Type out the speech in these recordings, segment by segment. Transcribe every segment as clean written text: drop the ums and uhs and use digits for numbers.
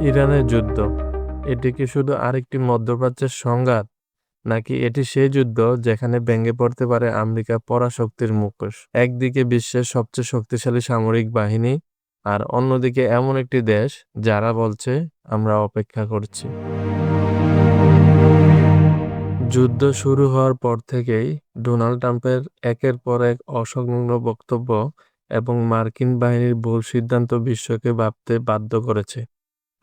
ইরানের যুদ্ধ এটি কি শুধু আরেকটি মধ্যপ্রাচ্যের সংঘাত, নাকি এটি সেই যুদ্ধ যেখানে ভেঙে পড়তে পারে আমেরিকা পরাশক্তির মুখোশ? একদিকে বিশ্বের সবচেয়ে শক্তিশালী সামরিক বাহিনী, আর অন্যদিকে এমন একটি দেশ যারা বলছে আমরা অপেক্ষা করছি। যুদ্ধ শুরু হওয়ার পর থেকেই ডোনাল্ড ট্রাম্পের একের পর এক অসংলগ্ন বক্তব্য এবং মার্কিন বাহিনীর ভুল সিদ্ধান্ত বিশ্বকে ভাবতে বাধ্য করেছে।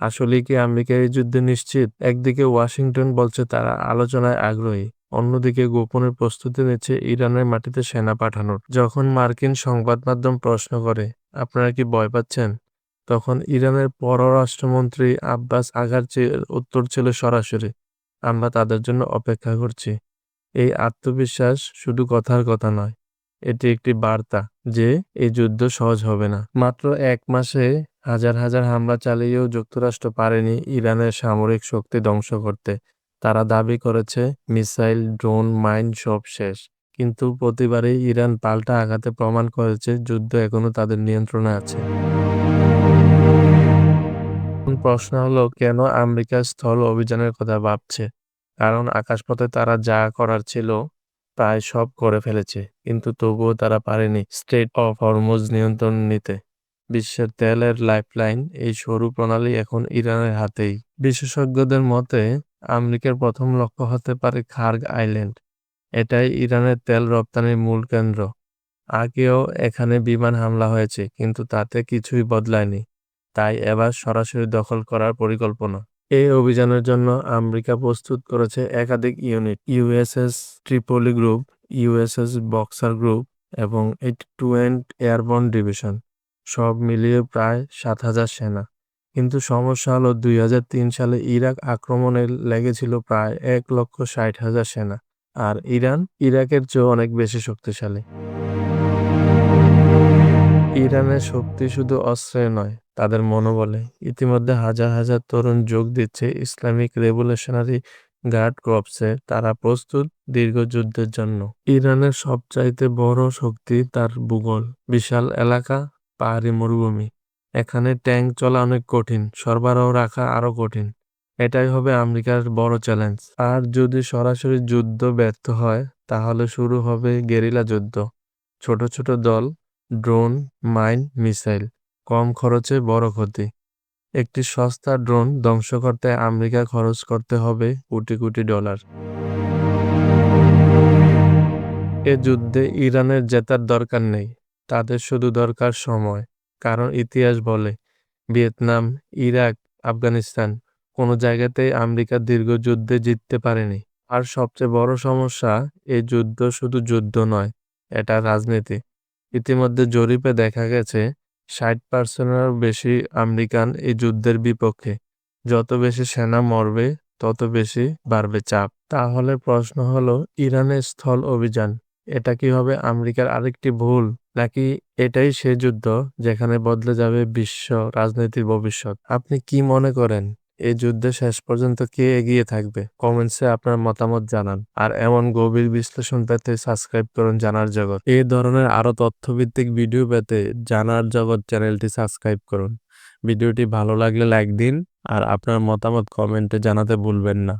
আসলেই কি আমেরিকা এই যুদ্ধে নিশ্চিত? একদিকে ওয়াশিংটন বলছে তারা আলোচনায় আগ্রহী, অন্যদিকে গোপনে প্রস্তুতি নিচ্ছে ইরানের মাটিতে সেনা পাঠানোর। যখন মার্কিন সংবাদ মাধ্যম প্রশ্ন করে আপনারা কি ভয় পাচ্ছেন, তখন ইরানের পররাষ্ট্রমন্ত্রী আব্বাস আগারচির উত্তর ছিল সরাসরি, আমরা তাদের জন্য অপেক্ষা করছি। এই আত্মবিশ্বাস শুধু কথার কথা নয়, এটি একটি বার্তা যে এই যুদ্ধ সহজ হবে না। মাত্র এক মাসে হাজার হাজার হামলা চালিয়েও যুক্তরাষ্ট্র পারেনি ইরানের সামরিক শক্তি ধ্বংস করতে। তারা দাবি করেছে মিসাইল, ড্রোন, মাইন সব শেষ। কিন্তু প্রতিবারই ইরান পাল্টা আঘাতে প্রমাণ করেছে যুদ্ধ এখনো তাদের নিয়ন্ত্রণে আছে। এখন প্রশ্ন হলো কেন আমেরিকা স্থল অভিযানের কথা ভাবছে? কারণ আকাশপথে তারা যা করার ছিল প্রায় সব করে ফেলেছে, কিন্তু তবুও তারা পারেনি স্ট্রেইট অফ হরমুজ নিয়ন্ত্রণ নিতে। বিশ্বের তেলের লাইফলাইন এই সরু প্রণালী এখন ইরানের হাতেই। বিশেষজ্ঞদের মতে আমেরিকার প্রথম লক্ষ্য হতে পারে খার্গ আইল্যান্ড। এটাই ইরানের তেল রপ্তানির মূল কেন্দ্র। আগেও এখানে বিমান হামলা হয়েছে, কিন্তু তাতে কিছুই বদলায়নি। তাই এবার সরাসরি দখল করার পরিকল্পনা। এই অভিযানের জন্য আমেরিকা প্রস্তুত করেছে একাধিক unit: USS Tripoli group, USS boxer group এবং 82nd এয়ারবর্ন ডিভিশন, সব মিলিয়ে প্রায় 7,000 সেনা। কিন্তু সমস্যা হলো 2003 সালে ইরাক আক্রমণে লেগেছিল প্রায় 1,60,000 সেনা। আর ইরান ইরাকের চেয়েও অনেক বেশি শক্তিশালী। ইরানের শক্তি শুধু অস্ত্রে নয়, তাদের মনোবলে। ইতিমধ্যে হাজার হাজার তরুণ যোগ দিচ্ছে ইসলামিক রেভলিউশনারি গার্ড কর্পসে। তারা প্রস্তুত দীর্ঘ যুদ্ধের জন্য। ইরানের সবচাইতে বড় শক্তি তার ভূগোল। বিশাল এলাকা, পাহাড়ি মরুভূমি। এখানে ট্যাঙ্ক চলা অনেক কঠিন, সরবরাহ রাখা আরো কঠিন। এটাই হবে আমেরিকার বড় চ্যালেঞ্জ। আর যদি সরাসরি যুদ্ধ ব্যর্থ হয়, তাহলে শুরু হবে গেরিলা যুদ্ধ। ছোট ছোট দল, ড্রোন, মাইন, মিসাইল, কম খরচে বড় ক্ষতি। একটি সস্তা ড্রোন ধ্বংস করতে আমেরিকা খরচ করতে হবে কোটি কোটি ডলার। এ যুদ্ধে ইরানের জেতার দরকার নেই, তাদের শুধু দরকার সময়। কারণ ইতিহাস বলে ভিয়েতনাম, ইরাক, আফগানিস্তান, কোনো জায়গাতেই আমেরিকা দীর্ঘ যুদ্ধে জিততে পারেনি। আর সবচেয়ে বড় সমস্যা, এই যুদ্ধ শুধু যুদ্ধ নয়, এটা রাজনীতি। ইতিমধ্যে জরিপে দেখা গেছে 60%-এরও বেশি আমেরিকান এই যুদ্ধের বিপক্ষে। যত বেশি সেনা মরবে, তত বেশি বাড়বে চাপ। তাহলে প্রশ্ন হলো, ইরানের স্থল অভিযান এটা কি হবে আমেরিকার আরেকটি ভুল, নাকি এটাই সে যুদ্ধ যেখানে বদলে যাবে বিশ্ব রাজনীতির ভবিষ্যৎ? আপনি কি মনে করেন, এই যুদ্ধে শেষ পর্যন্ত কে এগিয়ে থাকবে? কমেন্টসে আপনার মতামত জানান। আর এমন গভীর বিশ্লেষণ পেতে সাবস্ক্রাইব করুন জানার জগৎ। এই ধরনের আরো তথ্যভিত্তিক ভিডিও পেতে জানার জগৎ চ্যানেলটি সাবস্ক্রাইব করুন। ভিডিওটি ভালো লাগলে লাইক দিন আর আপনার মতামত কমেন্টে জানাতে ভুলবেন না।